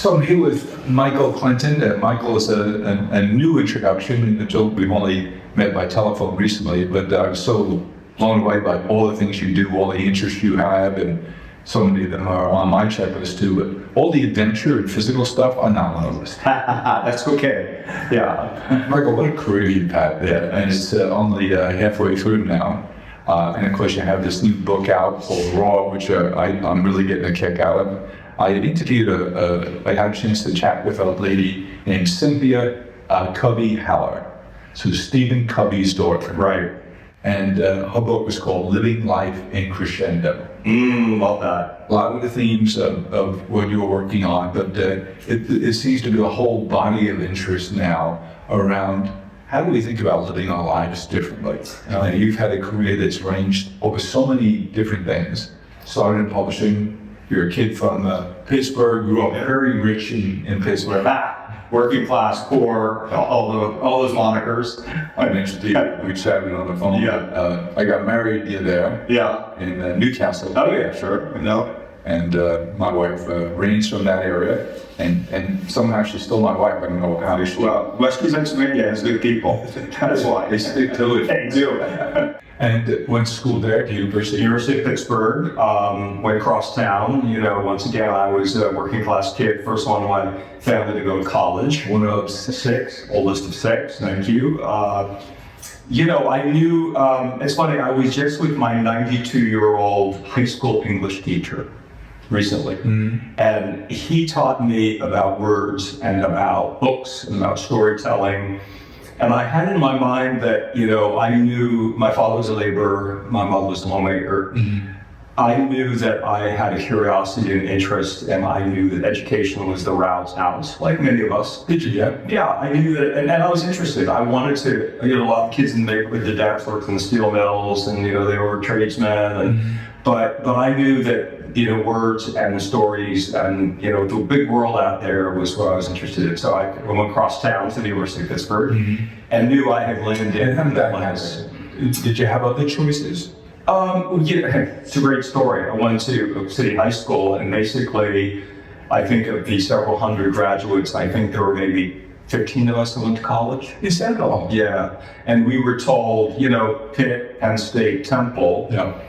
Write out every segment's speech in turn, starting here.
So I'm here with Michael Clinton. Michael is a new introduction. We've only met by telephone recently, but I'm so blown away by all the things you do, all the interests you have, and so many of them are on my checklist too. But all the adventure and physical stuff are not on the list. That's okay. Yeah. Michael, what a career you've had there, and it's only halfway through now. And of course, you have this new book out called Raw, which I'm really getting a kick out of. I interviewed I had a chance to chat with a lady named Cynthia Covey Haller. So Stephen Covey's daughter. Right. And her book was called Living Life in Crescendo. Love that. A lot of the themes of what you're working on, but it seems to be a whole body of interest now around how do we think about living our lives differently? You've had a career that's ranged over so many different things. Started in publishing. You're a kid from Pittsburgh, grew up very rich in Pittsburgh. Working class, poor, all those monikers. I mentioned to you, we chatted on the phone. Yeah. I got married there. Yeah. In Newcastle. Oh yeah, sure. No. And my wife reigns from that area, and somehow she's still my wife. I don't know how she. Well, Western Pennsylvania has good people. That's why they stick to it. They do. And went to school there at the University of Pittsburgh. Went across town. Once again, I was a working class kid. First one in my family to go to college. One of six. Oldest of six. Thank you. I knew. It's funny. I was just with my 92-year-old high school English teacher recently, and he taught me about words and about books and about storytelling. And I had in my mind that, I knew my father was a laborer, my mother was a homemaker. I knew that I had a curiosity and interest, and I knew that education was the route out, like many of us. Did you? Yeah. Yeah, I knew that, and I was interested. I wanted to, a lot of kids in the neighborhood, the dads worked in the steel mills, and, they were tradesmen, but I knew that, words and stories and, the big world out there was what I was interested in. So I went across town to the University of Pittsburgh and knew I had landed in that place. Did you have other choices? It's a great story. I went to City High School, and basically, I think of the several hundred graduates, I think there were maybe 15 of us that went to college. Is that all? Yeah. And we were told, Pitt, Penn State, Temple. Yeah.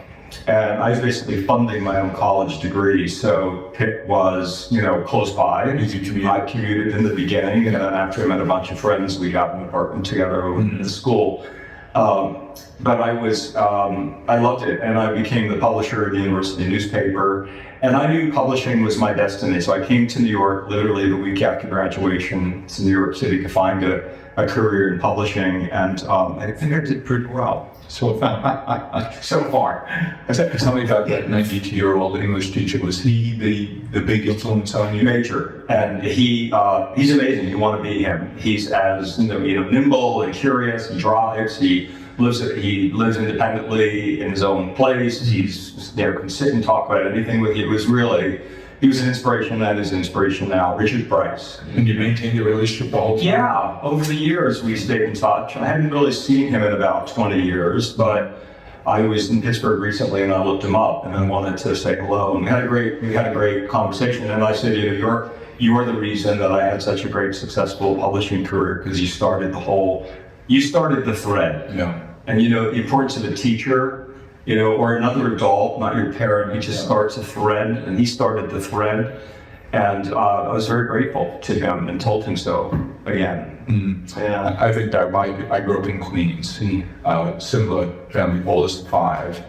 And I was basically funding my own college degree. So Pitt was, close by. I commuted in the beginning, and then after I met a bunch of friends, we got an apartment together in the school. But I loved it, and I became the publisher of the university newspaper. And I knew publishing was my destiny. So I came to New York literally the week after graduation to New York City to find a career in publishing, and I think I did pretty well. So far. Tell me about that 92-year-old English teacher. Was he the big influence on you? Major. And he's amazing. You want to be him. He's as nimble and curious. He drives. He lives independently in his own place. He's can sit and talk about anything with you. He was an inspiration. That is inspiration now. Richard Price. And you maintained a relationship all the time? Yeah. Over the years, we stayed in touch. I hadn't really seen him in about 20 years, but I was in Pittsburgh recently, and I looked him up, and I wanted to say hello. And we had a great conversation. And I said, you are the reason that I had such a great, successful publishing career, because you started the thread. Yeah. And the importance of a teacher, or another adult, not your parent, he just starts a thread, and he started the thread. And I was very grateful to him and told him so again. Yeah. I think that I grew up in Queens, similar family, oldest of five.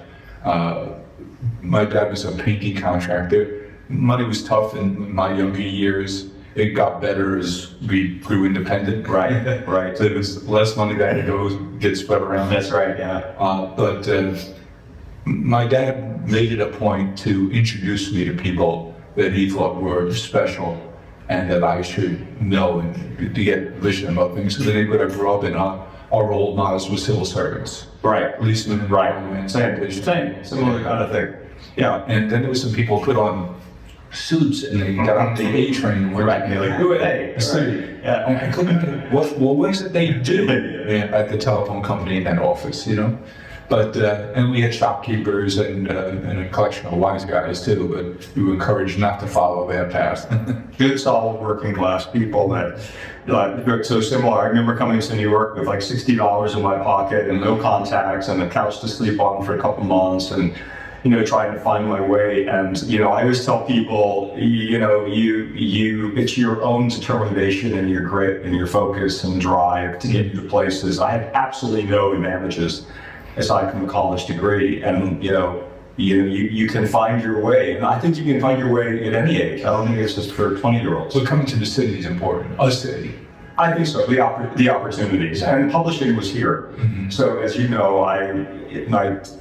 My dad was a painting contractor. Money was tough in my younger years. It got better as we grew independent. Right, right. So there was less money that had to go get spread around. That's right, yeah. But my dad made it a point to introduce me to people that he thought were special and that I should know and to get vision about things. So the neighborhood I grew up in, our role models were civil servants. Right. Policemen. Right. Same. Similar kind of thing. Yeah. And then there was some people put on suits and they got on the A train and went back and they're like, who are they? Yeah. I couldn't, what was it they do at the telephone company in that office, But and we had shopkeepers and a collection of wise guys too. But we were encouraged not to follow that path. Good, solid working class people that look so similar. I remember coming to New York with like $60 in my pocket and no contacts and a couch to sleep on for a couple months, and trying to find my way. And I always tell people, it's your own determination and your grit and your focus and drive to get you to places. I had absolutely no advantages aside from a college degree, and you can find your way, and I think you can find your way at any age. I don't think it's just for 20-year-olds. So coming to the city is important. A city. I think so. The opportunities, and publishing was here. Mm-hmm. So as you know, I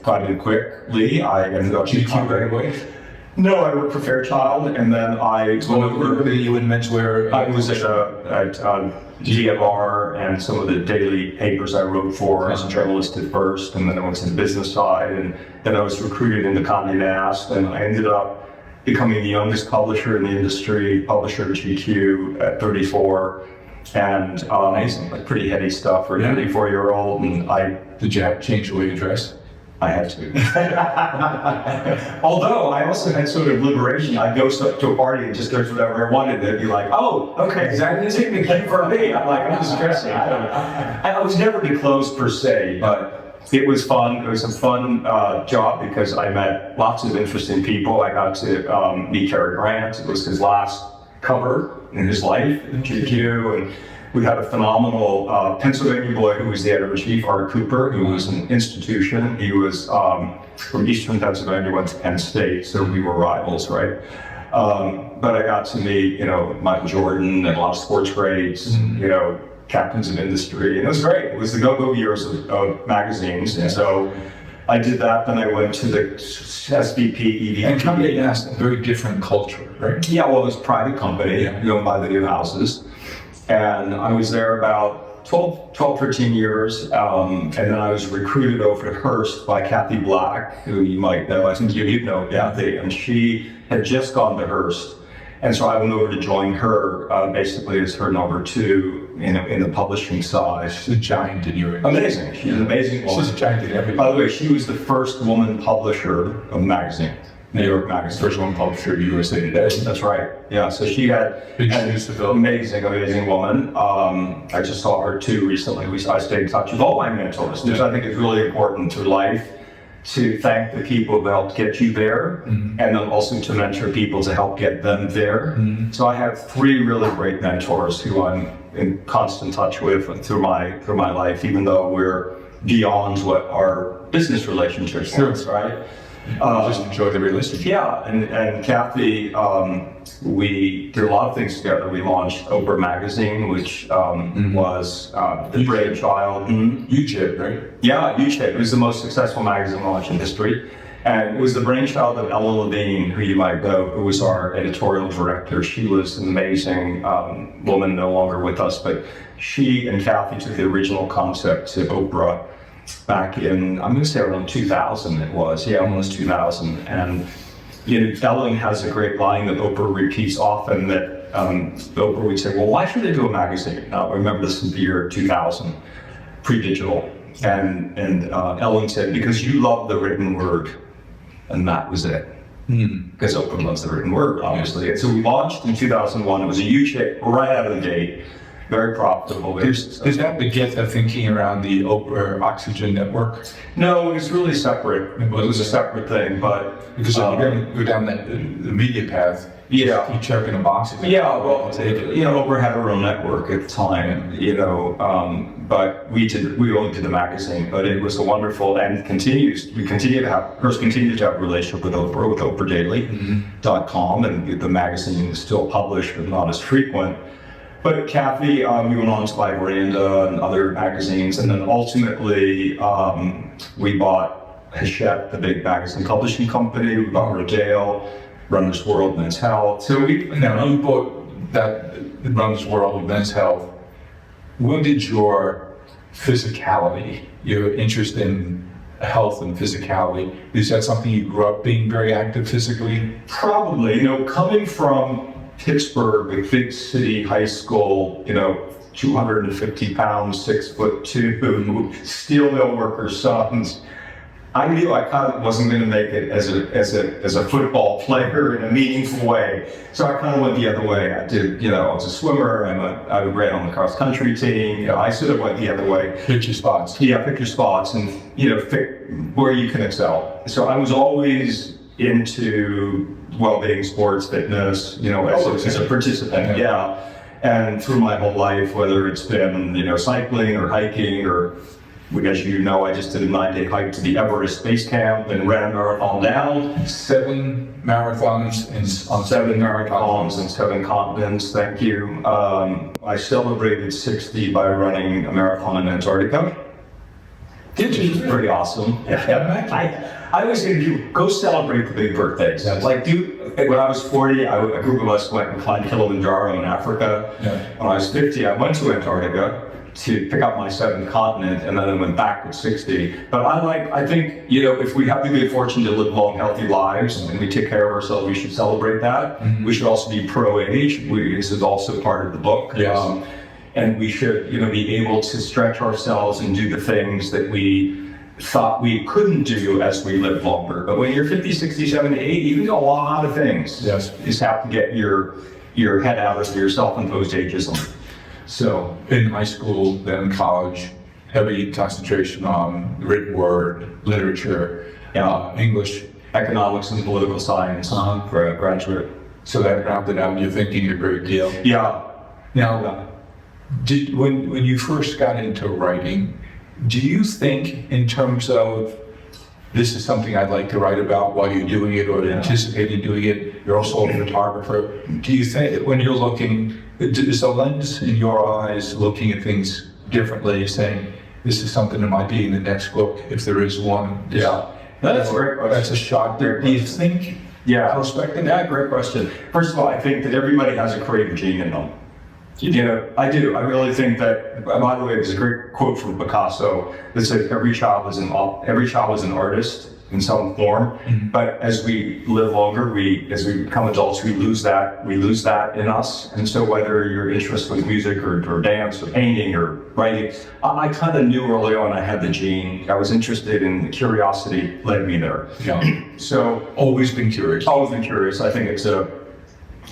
got in quickly. I ended up GQ right away. No, I worked for Fairchild, and then I went over. You in menswear. I was at GFR and some of the daily papers I wrote for as a journalist at first, and then I went to the business side, and then I was recruited into Condé Nast, and I ended up becoming the youngest publisher in the industry, publisher at GQ at 34. And amazing, like pretty heady stuff for a 34-year-old. And did you have to change the way you dress? I had to. Although I also had sort of liberation. I'd go to a party and just dress whatever I wanted. They'd be like, "Oh, okay, exactly. This is the for me." I'm like, I'm just dressing. I was never too close per se, but it was fun. It was a fun job because I met lots of interesting people. I got to meet Cary Grant. It was his last cover in his life at GQ, and we had a phenomenal Pennsylvania boy who was the editor-in-chief, Art Cooper, who was an institution. He was from Eastern Pennsylvania, went to Penn State, so we were rivals, right? But I got to meet, Michael Jordan and a lot of sports greats, captains of industry, and it was great. It was the go-go years of magazines, and so I did that. Then I went to the SVP, EVP. And Condé Nast, a very different culture, right? Yeah, well, it was a private company, owned by the new houses. And I was there about 13 years. And then I was recruited over to Hearst by Kathy Black, who you might know. I think you'd know Kathy. And she had just gone to Hearst. And so I went over to join her, basically as her number two in the publishing side. She's a giant in your industry. Amazing. She's an amazing woman. She's a giant in everything. By the way, she was the first woman publisher of a magazine. New York Magazine. First woman publisher of USA Today. That's right. Yeah, so she had amazing woman. I just saw her too recently. I stayed in touch with all my mentors, which I think is really important to life, to thank the people who helped get you there, and then also to mentor people to help get them there. So I have 3 really great mentors who I'm in constant touch with through my life, even though we're beyond what our business relationships are, right? Just enjoy the relationship. Yeah, and Kathy, we did a lot of things together. We launched Oprah Magazine, which was the brainchild. Huge hit, right? Yeah, huge hit. It was the most successful magazine launch in history. And it was the brainchild of Ella Levine, who you might know, who was our editorial director. She was an amazing woman, no longer with us, but she and Kathy took the original concept to Oprah back in, I'm going to say around 2000 it was, almost 2000. And Ellen has a great line that Oprah repeats often, that Oprah would say, well, why should they do a magazine? Now, remember, this is the year 2000, pre-digital. And Ellen said, because you love the written word. And that was it. Because Oprah loves the written word, obviously. And so we launched in 2001. It was a huge hit right out of the gate. Very profitable. Does that beget the thinking around the Oprah Oxygen Network? No, it was really separate. It was a separate thing, but because you're going to go down the media path. Yeah, keep checking the boxes. Yeah, well, Oprah had her own network at the time, but we only did the magazine. But it was a wonderful and continues. We continue to have a relationship with Oprah, with OprahDaily.com, and the magazine is still published, but not as frequent. But Kathy, we went on to buy Miranda and other magazines, and then ultimately we bought Hachette, the big magazine publishing company. We bought Rodale, Runner's World, Men's Health. So you bought that Runner's World, Men's Health. When did your physicality, your interest in health and physicality, is that something you grew up being very active physically? Probably. Coming from Pittsburgh, a big city high school, 250 pounds, 6'2", steel mill workers' sons. I knew I kind of wasn't going to make it as a football player in a meaningful way. So I kind of went the other way. I did, I was a swimmer. I ran on the cross country team. I sort of went the other way. Pick your spots. Yeah, pick your spots and, pick where you can excel. So I was always into well-being, sports, fitness, as a participant. Yeah. And through my whole life, whether it's been, cycling or hiking or, as you know, I just did a 9-day hike to the Everest base camp and ran a marathon down. 7 marathons on 7 marathons in 7 continents, thank you. I celebrated 60 by running a marathon in Antarctica. Did you? Pretty awesome. I always say to you, go celebrate the big birthdays. Yes. When I was 40, a group of us went and climbed Kilimanjaro in Africa. Yeah. When I was 50, I went to Antarctica to pick up my 7th continent, and then I went back at 60. But I think, if we have the good fortune to live long, healthy lives, and we take care of ourselves, we should celebrate that. Mm-hmm. We should also be pro-age. This is also part of the book. Yes. And we should, be able to stretch ourselves and do the things that we thought we couldn't do as we live longer. But when you're 50, 60, 70, 80, you can do a lot of things. Yes. You just have to get your head out of your self-imposed ageism. So in high school, then college, heavy concentration on written word, literature, English, economics and political science for a graduate. So that rounded out your thinking a great deal. Yeah. Now, when you first got into writing, do you think in terms of this is something I'd like to write about while you're doing it or anticipating doing it? You're also a photographer. Do you think when you're looking, is a lens in your eyes looking at things differently, saying this is something that might be in the next book if there is one? Yeah. That's a great question. That's a shot there. Do you think? Yeah. Prospecting? Yeah, great question. First of all, I think that everybody has a creative gene in them. I do. I really think that, by the way, there's a great quote from Picasso that says every child is an artist in some form. Mm-hmm. But as we live longer, as we become adults, we lose that in us. And so whether you're interested with music or dance or painting or writing, I kind of knew early on I had the gene. I was interested in curiosity led me there. Yeah. So always been curious. Always been curious. I think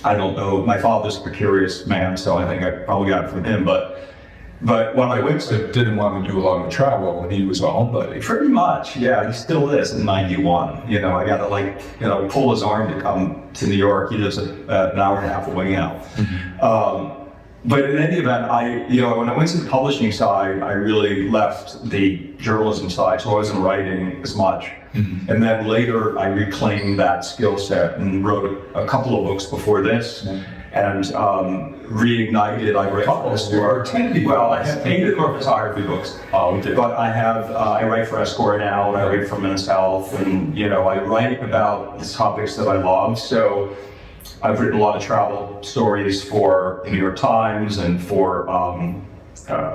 I don't know. My father's a curious man, so I think I probably got it from him. But when I went to... Didn't want to do a lot of travel when he was a homebody. Pretty much, yeah. He still is in 91. I got to pull his arm to come to New York. He lives an hour and a half away now. Mm-hmm. But in any event, when I went to the publishing side, I really left the journalism side, so I wasn't writing as much. Mm-hmm. And then later, I reclaimed that skill set and wrote a couple of books before this, and reignited. I write I have painted more photography books, but I write for Esquire now, and I write for Men's Health, and I write about the topics that I love. So I've written a lot of travel stories for the New York Times and for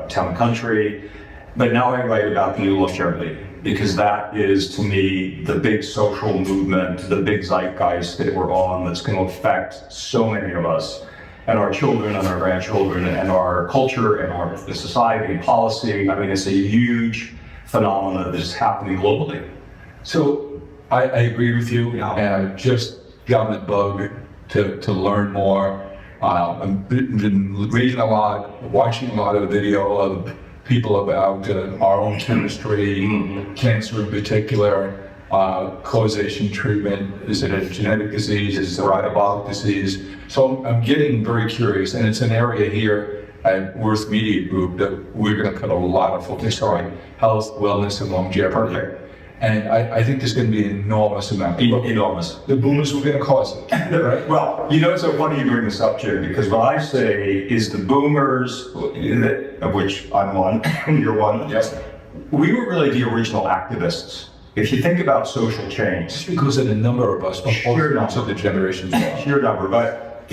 Town and Country, but now I write about the new longevity, because that is, to me, the big social movement, the big zeitgeist that we're on that's going to affect so many of us, and our children and our grandchildren and our culture and the society and policy. I mean, it's a huge phenomenon that is happening globally. So I agree with you, and I've just gotten the bug to learn more. I've been reading a lot, watching a lot of video of people about our own chemistry, cancer in particular, causation, treatment. Is it a genetic disease? Is it a metabolic disease? So I'm getting very curious, and it's an area here at Worth Media Group that we're going to put a lot of focus on: health, wellness, and longevity. Perfect. And I think there's going to be an enormous amount. Enormous. The boomers were going to cause it. Right? Well, it's so funny you bring this up, Jim, because what I say is the boomers, of which I'm one, and you're one. Yes. We were really the original activists. If you think about social change. Just because of the number of us, sheer number of the generations. Sheer number, but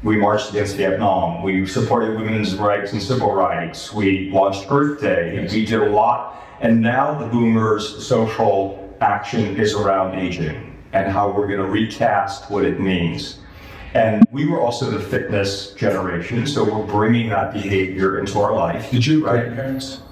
we marched against Vietnam. We supported women's rights and civil rights. We launched Earth Day. Yes. We did a lot. And now the boomers' social action is around aging and how we're going to recast what it means. And we were also the fitness generation, so we're bringing that behavior into our life. Did you grandparents?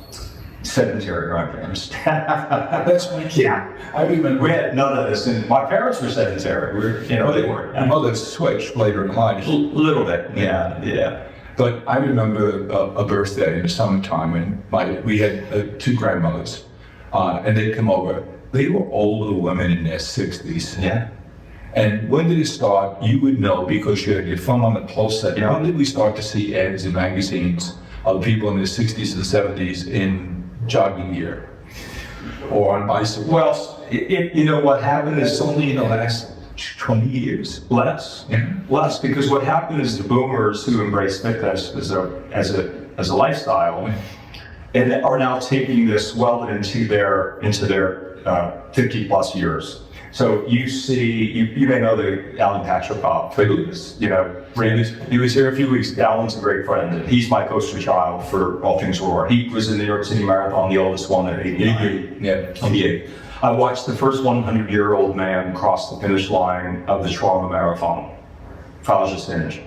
sedentary grandparents. That's my kid. Yeah. I remember. We had none of this, and my parents were sedentary. They weren't. My mother switched later in life. A little bit, yeah. But I remember a birthday in the summertime, and we had two grandmothers, and they'd come over. They were older women in their 60s. Yeah. And when did it start? You would know because you had your phone on the pulse set. Yeah. When did we start to see ads in magazines of people in their 60s and 70s in jogging gear or on bicycles? Well, what happened is Only in the last 20 years. less. Yeah. Less, because what happened is the boomers who embrace fitness as a lifestyle and are now taking this well into their 50 plus years. So you see, you may know the Alan Patrickov, He was here a few weeks ago. Alan's a great friend. He's my poster child for all things war. He was in the New York City Marathon, the oldest one at 88. Yeah. 88. I watched the first 100-year-old man cross the finish line of the Toronto Marathon. Just finished.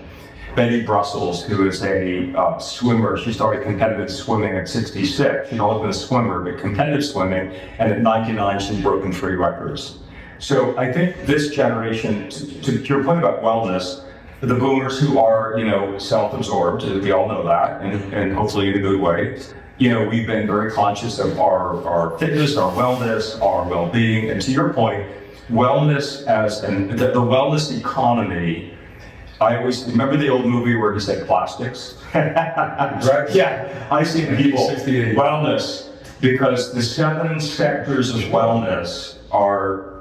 Betty Brussels, who is a swimmer, she started competitive swimming at 66. She'd always been a swimmer, but competitive swimming, and at 99 she'd broken 3 records. So I think this generation, to your point about wellness, the boomers who are, self-absorbed, we all know that, and hopefully in a good way, we've been very conscious of our fitness, our wellness, our well-being, and to your point, wellness the wellness economy. I always remember the old movie where he said plastics. Right. Yeah, I see people 68. wellness because the 7 sectors of wellness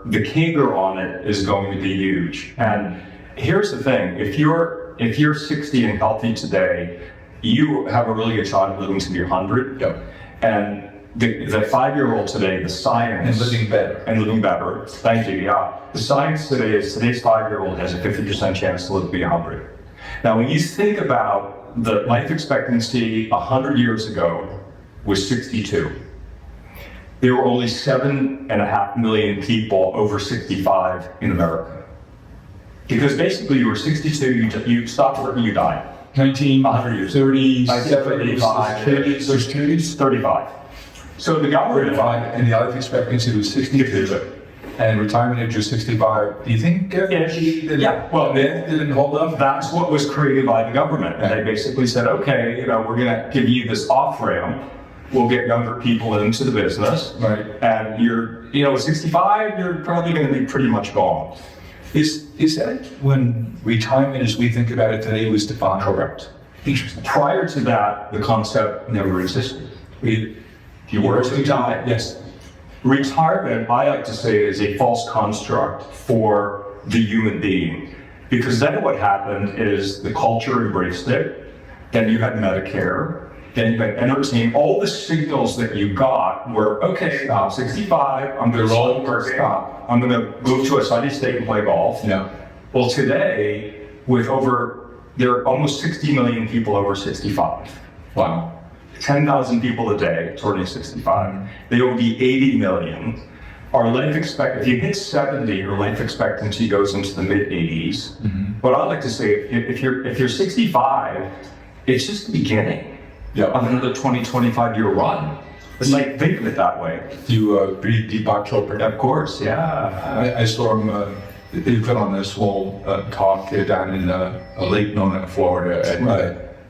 the CAGR on it is going to be huge. And here's the thing: if you're 60 and healthy today, you have a really good shot at living to be 100. Yep. And the 5-year-old today, the science And living better. Thank you. Yeah. The science today is today's 5-year-old has a 50% chance to live to be 100. Now, when you think about the life expectancy 100 years ago was 62. There were only 7.5 million people over 65 in America. Because basically you were 62, you stopped working, you died. 100 years. 30, 35. There's 35. So the government, and the life expectancy was 62. And retirement age was 65. Do you think well, that didn't hold up? that's what was created by the government. And they basically said, okay, we're going to give you this off-ramp. We'll get younger people into the business. Right. And at 65, you're probably going to be pretty much gone. Is that when retirement, as we think about it today, was defined? Correct. Interesting. Prior to that, the concept never existed. If you were to die, Yes. retirement, I like to say, is a false construct for the human being. Because then what happened is the culture embraced it, then you had Medicare, then you had entertainment. All the signals that you got were, okay, I'm 65, I'm going to roll or stop. I'm going to move to a sunny state and play golf. Yeah. Well, today, there are almost 60 million people over 65. Wow. 10,000 people a day turning 65. There will be 80 million. Our life expectancy, if you hit 70, your life expectancy goes into the mid 80s. Mm-hmm. But I like to say, if you're 65, it's just the beginning of another 20, 25 year run. It's like, think of it that way. You read Deepak Chopra? Of course, yeah. I saw him. He put on this whole talk down in a lake known in Florida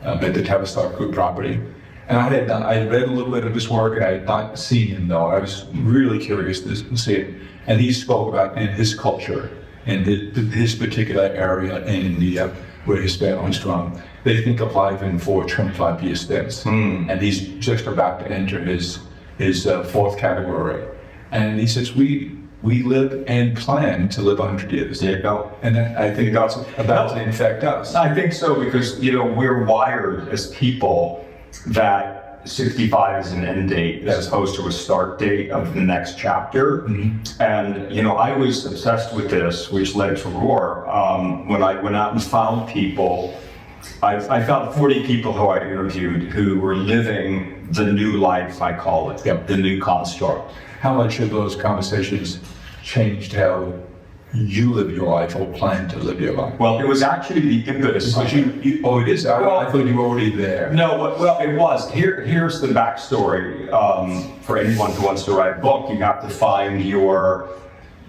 at the Tavistock Group property. And I had read a little bit of his work, and I had not seen him though. I was really curious to see it. And he spoke about in his culture, in his particular area, in India, where he's been on strong. They think of life in 25-year stints, and he's just about to enter his 4th category. And he says we live and plan to live 100 years. There you go. And I think that's about to infect us. I think so, because we're wired as people that 65 is an end date as opposed to a start date of the next chapter. Mm-hmm. And I was obsessed with this, which led to Roar. When I went out and found people, I found 40 people who I interviewed who were living the new life, I call it, the new construct. How much of those conversations changed how you live your life or plan to live your life? Well, it was actually the impetus. Because oh, it is? I thought you were already there. No, well, it was. Here's the backstory. For anyone who wants to write a book, you have to find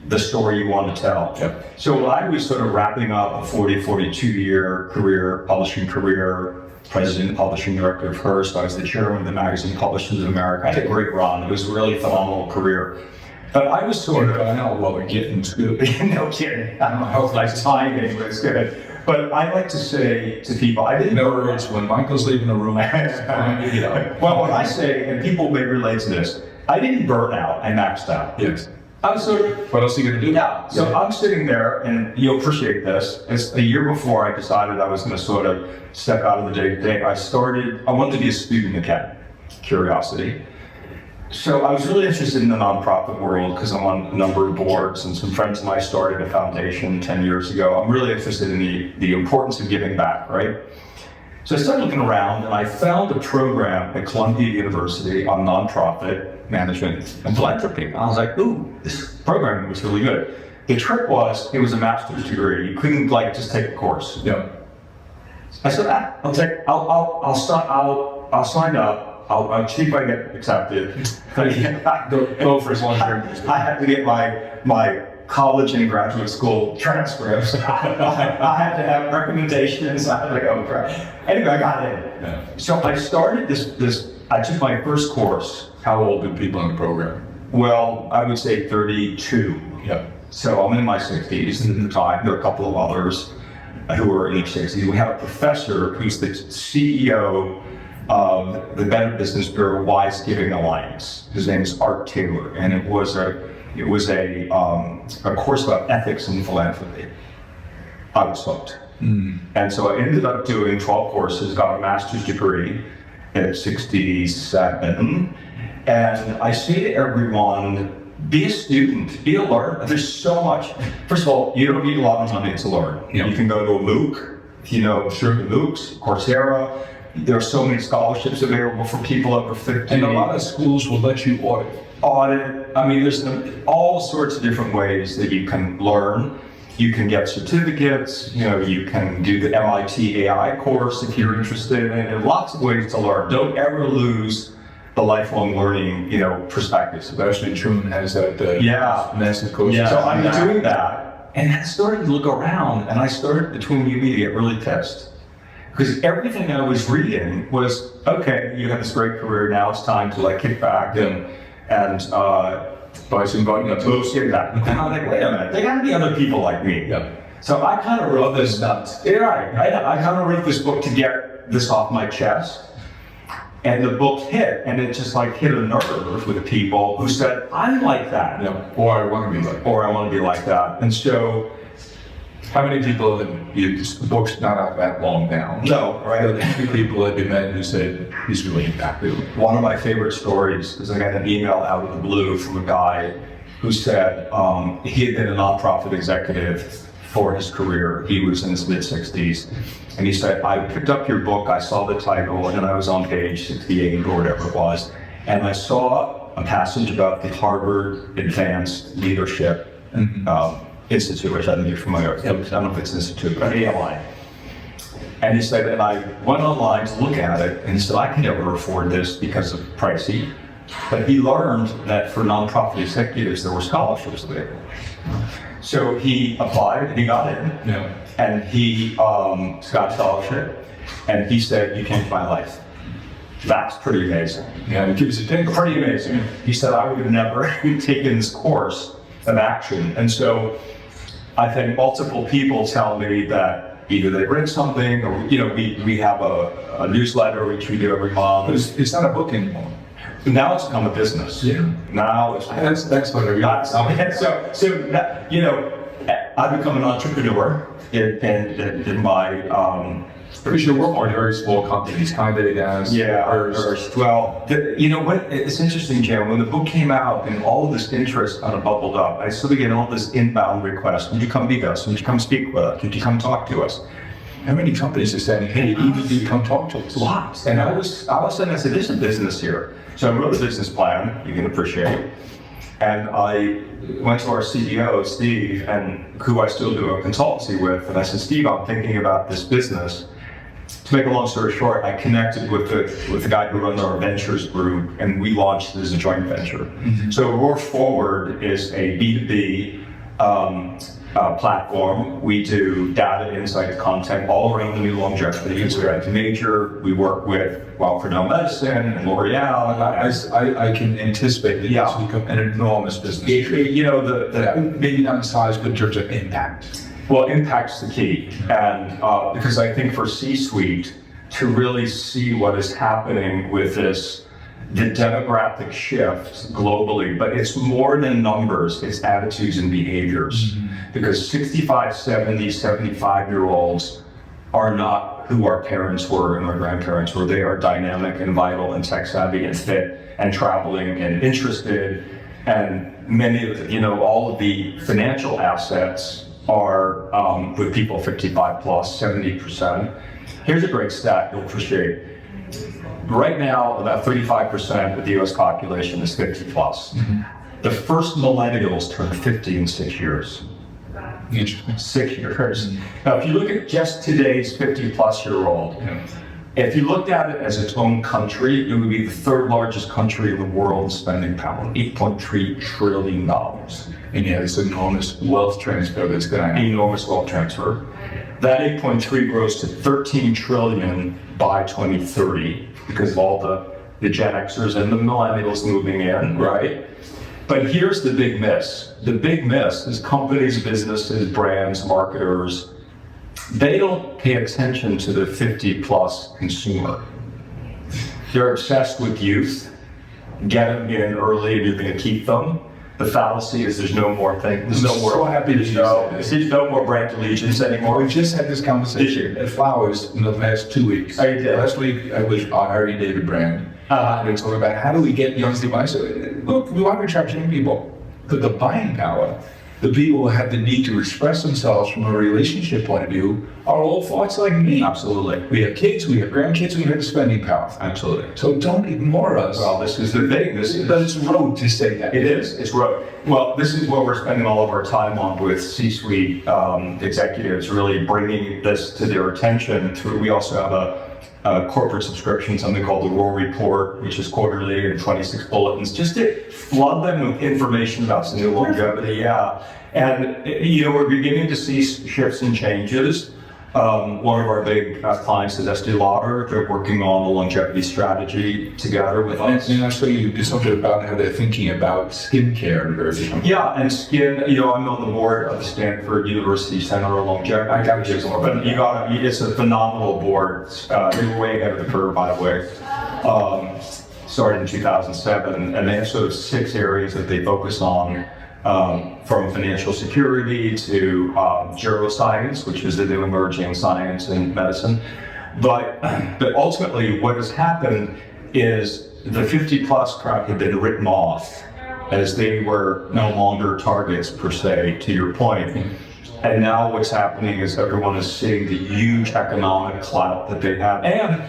the story you want to tell. Yep. So I was sort of wrapping up a 42-year publishing career, president, publishing director of Hearst. I was the chairman of the magazine Publishers of America. I had a great run. It was a really phenomenal career. But I was sort of, I know what we're getting to. no kidding. I don't know how like timing was good. But I like to say to people, I didn't. In other words, when Michael's leaving a room, Well, when I say, and people may relate to this, I didn't burn out, I maxed out. Yes. I was sort of, What else are you going to do? yeah. So I'm sitting there, and you'll appreciate this. It's a year before I decided I was going to sort of step out of the day-to-day. I wanted to be a student again, curiosity. So I was really interested in the nonprofit world because I'm on a number of boards, and some friends and I started a foundation 10 years ago. I'm really interested in the importance of giving back, right? So I started looking around, and I found a program at Columbia University on nonprofit management and philanthropy. And I was like, ooh, this program was really good. The trick was, it was a master's degree. You couldn't just take a course. Yeah. I said, I'll sign up. I'll see if I get accepted. Go for as long as you're I had to get my college and graduate school transcripts. I had to have recommendations. I had to go crap. Anyway, I got in. Yeah. So I started this. I took my first course. How old are people in the program? Well, I would say 32. Yeah. So I'm in my 60s at the time. There are a couple of others who are in their 60s. We have a professor who's the CEO of the Better Business Bureau Wise Giving Alliance. His name is Art Taylor, and it was a course about ethics and philanthropy. I was hooked. And so I ended up doing 12 courses, got a master's degree at 67. And I say to everyone, be a student, be a learner. There's so much. First of all, you don't need a lot of money to learn. Yeah. You can go to a MOOC, MOOCs, Coursera. There are so many scholarships available for people over 50. And a lot of schools will let you audit. I mean, there's all sorts of different ways that you can learn. You can get certificates, you can do the MIT AI course if you're interested in it. There are lots of ways to learn. Don't ever lose the lifelong learning, perspective. Sebastian Truman has that massive course. Yeah, so I'm doing that. And I started to look around, and I started, between you and me, to get really pissed. Because everything I was reading was, okay, you have this great career, now it's time to kick back and by inviting up boost your back. And I'm like, wait a minute, there gotta be other people like me. Yeah. So I kind of wrote this nuts. Yeah, right. I kind of wrote this book to get this off my chest. And the book hit, and it just hit a nerve with people who said, I'm like that. Yeah. Or I want to be like that. Or I want to be like that. And so, how many people the book's not out that long now? No, right? How many people have you met who said he's really impacted? One of my favorite stories is I got an email out of the blue from a guy who said he had been a nonprofit executive for his career. He was in his mid-60s. And he said, I picked up your book, I saw the title, and I was on page 68 or whatever it was, and I saw a passage about the Harvard Advanced Leadership Institute, which I don't know if you're familiar with. I don't know if it's an institute, but ALI. And he said, and I went online to look at it, and he said, I can never afford this because of pricey. But he learned that for nonprofit executives, there were scholarships available. So he applied, and he got in. Yeah. And he got a scholarship, and he said, you changed my life. That's pretty amazing. Yeah, it gives you a tingle. Pretty amazing. He said, I would have never taken this course of action. And so I've had multiple people tell me that either they read something, or we have a newsletter which we do every month. It's not a book anymore. Now it's become a business. Yeah. Now it's That's what I got. I've become an entrepreneur in my because you work for very small companies, kind of as Hearst. Well, what? It's interesting, Jim. When the book came out and all of this interest kind of bubbled up, I started getting all this inbound requests. Would you come meet us? Would you come speak with us? Would you come talk to us? How many companies are saying, hey, you come talk to us? Lots. And all of a sudden I said, there's a business here. So I wrote a business plan, you can appreciate. And I went to our CEO, Steve, and who I still do a consultancy with, and I said, Steve, I'm thinking about this business. To make a long story short, I connected with the guy who runs our ventures group, and we launched it as a joint venture. So Roar Forward is a B2B platform. We do data, insight, content all around the new longevity. We're at Major. We work with Cornell Medicine and L'Oreal. I can anticipate that Yeah. it's become an enormous business. You know, Maybe not in size, but in terms of impact. well, impact's the key. And because I think for C-suite to really see what is happening with the demographic shift globally, but it's more than numbers, it's attitudes and behaviors. Because 65, 70, 75-year-olds are not who our parents were and our grandparents were. They are dynamic and vital and tech savvy and fit and traveling and interested. And many of all of the financial assets are with people 55 plus, 70%. Here's a great stat you'll appreciate. Right now, about 35% of the US population is 50 plus. The first millennials turn 50 in 6 years. Interesting. 6 years. Now, if you look at just today's 50 plus year old, if you looked at it as its own country, it would be the third largest country in the world in spending power, $8.3 trillion. And yeah, this enormous wealth transfer that's going to happen. Enormous wealth transfer. That 8.3 grows to 13 trillion by 2030 because of all the Gen Xers and the millennials moving in, right? But here's the big miss. The big miss is companies, businesses, brands, marketers, they don't pay attention to the 50 plus consumer. They're obsessed with youth. Get them in early and you're going to keep them. The fallacy is there's no more thing. There's no more. So happy to know. There's no more brand allegiance anymore. We just had this conversation at Flowers in the last 2 weeks. Oh, you did? Last week I was on Harry David brand. And we talked about how do we get young people. I said, look, we want to attract young people. But the buying power, the people who have the need to express themselves from a relationship point of view, are all thoughts like me. Absolutely. We have kids, we have grandkids, we have the spending power. Absolutely. So don't ignore us. Well, this is the thing. But it's rote to say that. It is. It's rote. Well, this is what we're spending all of our time on with C-suite executives, really bringing this to their attention. We also have a corporate subscription, something called the Roar Report, which is quarterly and 26 bulletins, just to flood them with information about the new longevity. Yeah. And, we're beginning to see shifts and changes. One of our big clients is Estee Lauder. They're working on the longevity strategy together with us. And I saw you do something about how they're thinking about skincare and everything. Yeah, and skin, I'm on the board of the Stanford University Center on Longevity. I got you more, but it's a phenomenal board. They were way ahead of the curve, by the way. Started in 2007, and they have sort of 6 areas that they focus on. From financial security to neuroscience, which is the new emerging science in medicine. But ultimately, what has happened is the 50 plus crowd had been written off as they were no longer targets per se, to your point. And now what's happening is everyone is seeing the huge economic clout that they have. And,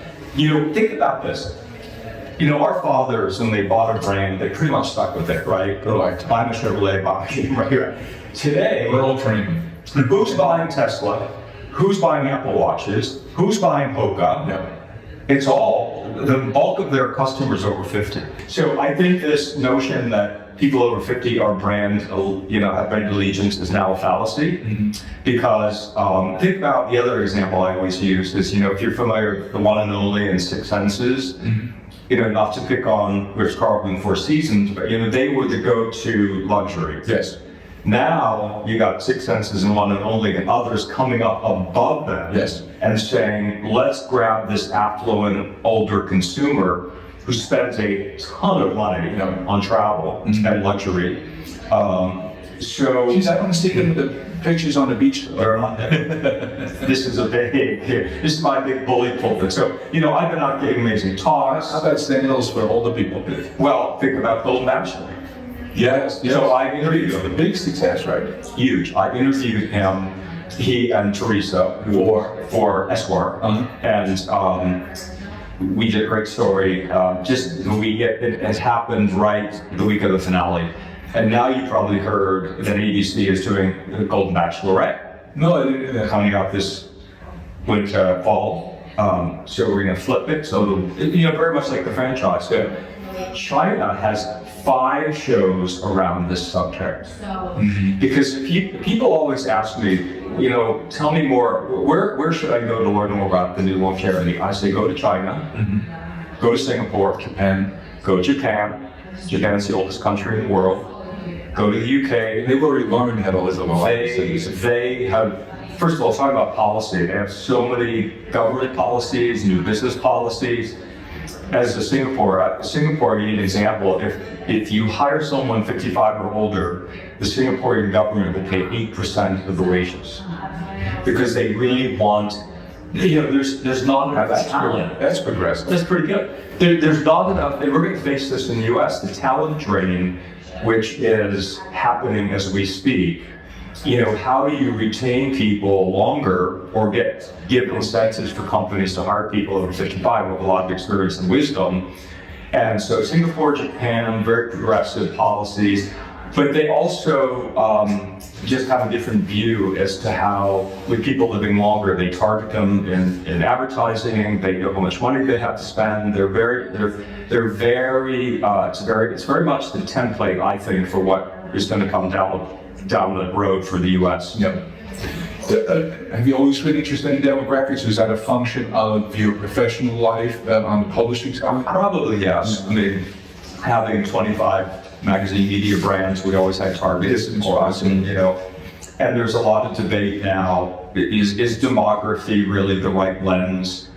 think about this. Our fathers, when they bought a brand, they pretty much stuck with it, right? They're like, buy a Chevrolet, buy right here. Today, We're all trained. who's buying Tesla? Who's buying Apple Watches? Who's buying Hoka? Yeah. It's all, the bulk of their customers over 50. So I think this notion that people over 50 are brand, have brand allegiance is now a fallacy. Because think about the other example I always use is, if you're familiar with the one and only and Six Senses, not to pick on Ritz Carlton Four Seasons, but they were the go-to luxury. Yes. Now you got Six Senses and One and Only and others coming up above them. Yes. And saying, let's grab this affluent older consumer who spends a ton of money on travel and luxury. Geez, I want to see the pictures on the beach. This is my big bully pulpit. So, I've been out giving amazing talks. How about sandals for older people? Well, think about Bill National. Yes. So I interviewed him. The big success, right? Huge. I interviewed him, he and Teresa, for Esquire. And we did a great story. Just the week, it has happened right the week of the finale. And now you probably heard that ABC is doing the Golden Bachelorette. No, I didn't. Coming out this winter, fall. So we're going to flip it. So, very much like the franchise. China has 5 shows around this subject. Because people always ask me, tell me more, where should I go to learn more about the New World Charity? I say go to China, go to Singapore, Japan, go to Japan. Japan is the oldest country in the world. Go to the UK. They've already learned how to live a life. They have, first of all, talking about policy, they have so many government policies, new business policies. As Singapore, I need an example. If you hire someone 55 or older, the Singaporean government will pay 8% of the wages because they really want. There's not enough talent. That's progressive. That's pretty good. There's not enough, and we're going to face this in the U.S. The talent drain, which is happening as we speak. How do you retain people longer or give incentives for companies to hire people over 55 with a lot of experience and wisdom? And so Singapore, Japan, very progressive policies, but they also just have a different view as to how, with people living longer, they target them in advertising, they know how much money they have to spend. They're very, it's very much the template, I think, for what is going to come down the road for the U.S. Yep. Have you always been interested in demographics? Is that a function of your professional life on the publishing side? Probably, yes. I mean, having 25 magazine media brands, we always had targets for us, and there's a lot of debate now. Is demography really the right lens?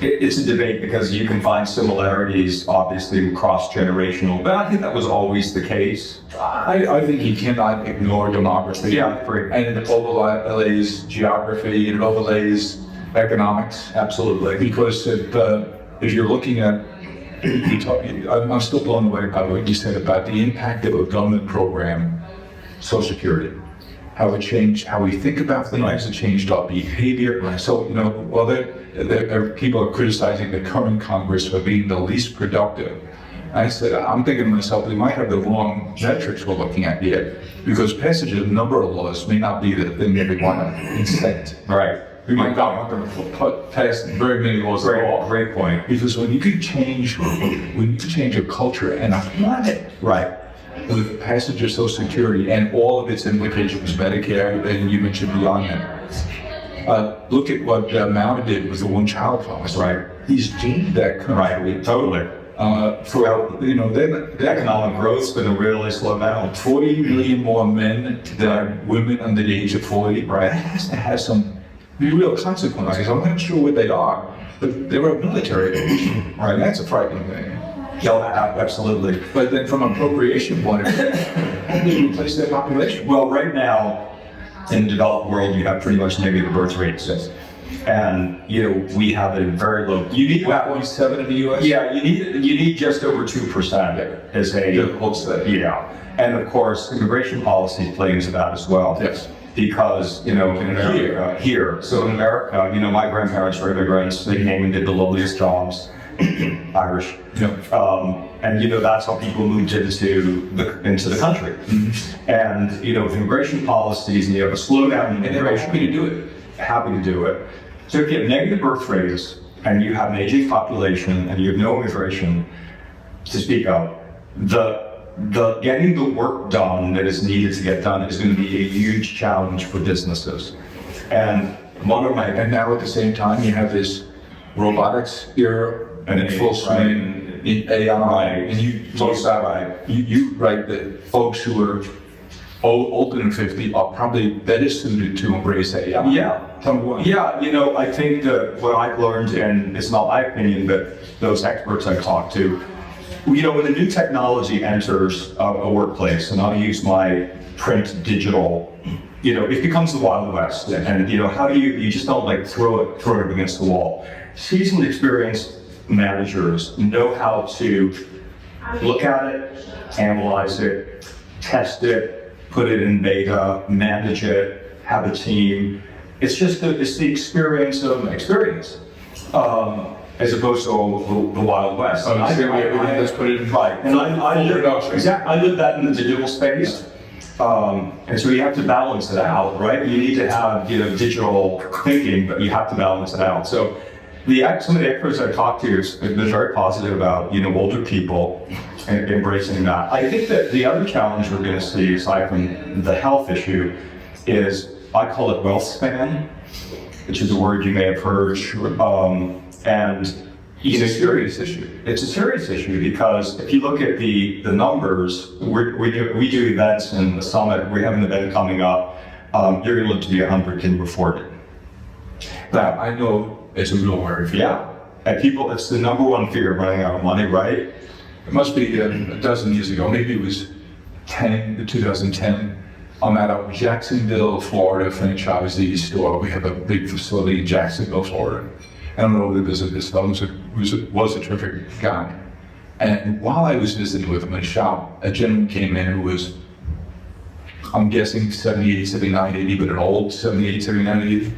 It's a debate because you can find similarities, obviously, cross-generational, but I think that was always the case. I think you cannot ignore demography. Yeah, great. And it overlays geography, it overlays economics. Absolutely. Because if you're looking at, I'm still blown away by what you said about the impact of a government program, Social Security. How it changed how we think about things, it changed our behavior. Right. So, people are criticizing the current Congress for being the least productive. I said, I'm thinking to myself, we might have the wrong metrics we're looking at here, because passage of a number of laws may not be the thing that we want to incent. Right. We might not want to pass very many laws at all. Great point. Because when you can change a culture and a planet, Right. with the passage of Social Security and all of its implications, Medicare, and you mentioned beyond that. Look at what Mao did with the one-child policy. Right. He's changed that country. Right. Totally. Then The economic growth's going to really slow down. 40 million more men than women under the age of 40. Right. That has to have some real consequences. I'm not sure what they are, but they're a military age. Right. That's a frightening thing. Yeah, absolutely. But then from an appropriation point of view, how do you replace that population? Well, right now, in the developed world, you have pretty much negative birth rates. And, we have a very low, you need 1.7 in the U.S.? Yeah, you need just over 2% as a, yeah. And of course, immigration policy plays into that as well. Yes. Because, in America, here. So in America, my grandparents were immigrants. They came and did the lowliest jobs. Irish. Yep. And that's how people moved into the country. Mm-hmm. And with immigration policies, and you have a slowdown in And they're immigration. happy to do it. Happy to do it. So if you have negative birth rates and you have an aging population and you have no immigration to speak of, the getting the work done that is needed to get done is going to be a huge challenge for businesses. And And now at the same time, you have this robotics era and in full swing, AI, and you write that folks who are older than 50 are probably better suited to embrace AI. Yeah. Tell me why. Yeah, I think that what I've learned, and it's not my opinion, but those experts I've talked to, when a new technology enters a workplace, and I'll use my print digital, it becomes the Wild West. And how do you just don't throw it against the wall. Seasoned, experienced managers know how to look at it, analyze it, test it, put it in beta, manage it, have a team. It's the experience of experience. as opposed to the Wild West. Oh, you say let's put it in right. And I live, production. exactly, I live that in the digital space. And so you have to balance it out, right? You need to have, digital thinking, but you have to balance it out. So some of the experts I talked to have been very positive about, older people and embracing that. I think that the other challenge we're going to see, aside from the health issue, is I call it wealth span, which is a word you may have heard. And it's a serious issue. It's a serious issue because if you look at the numbers, we do events in the summit. We have an event coming up. You're going to live to be 100. Can you afford it? Now, I know it's a real worry for you. Yeah. And people, it's the number one fear of running out of money, right? It must be a dozen years ago. Maybe it was 2010. I'm at a Jacksonville, Florida franchisee store. We have a big facility in Jacksonville, Florida. I don't know who visited this fellow, was a terrific guy. And while I was visiting with him in a shop, a gentleman came in who was, I'm guessing 78, 79, 80, but an old 78, 79, 80.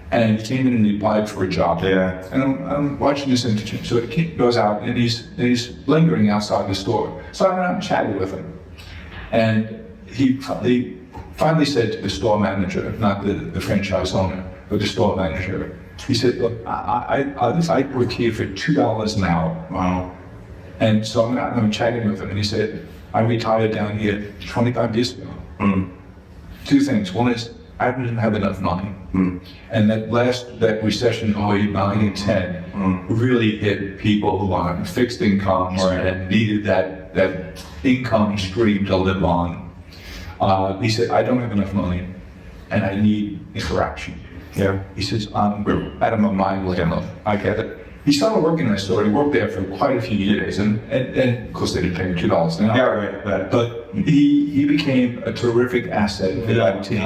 And he came in and he applied for a job. Yeah. And I'm watching this interview. So he goes out and he's lingering outside the store. So I went out and chatted with him. And he finally said to the store manager, not the franchise owner, but the store manager, he said, look, I work here for $2 an hour. Wow. And so I'm chatting with him, and he said, I retired down here 25 years ago. Mm. Two things. One is, I didn't have enough money. Mm. And that recession, 08, 9, and 10, really hit people who are on fixed incomes and needed that income stream to live on. He said, I don't have enough money, and I need interaction. Yeah. He says, out of my mind, I get it. He started working in that store. He worked there for quite a few years, and of course they didn't pay him $2 an hour. Yeah, right. But he became a terrific asset for that team.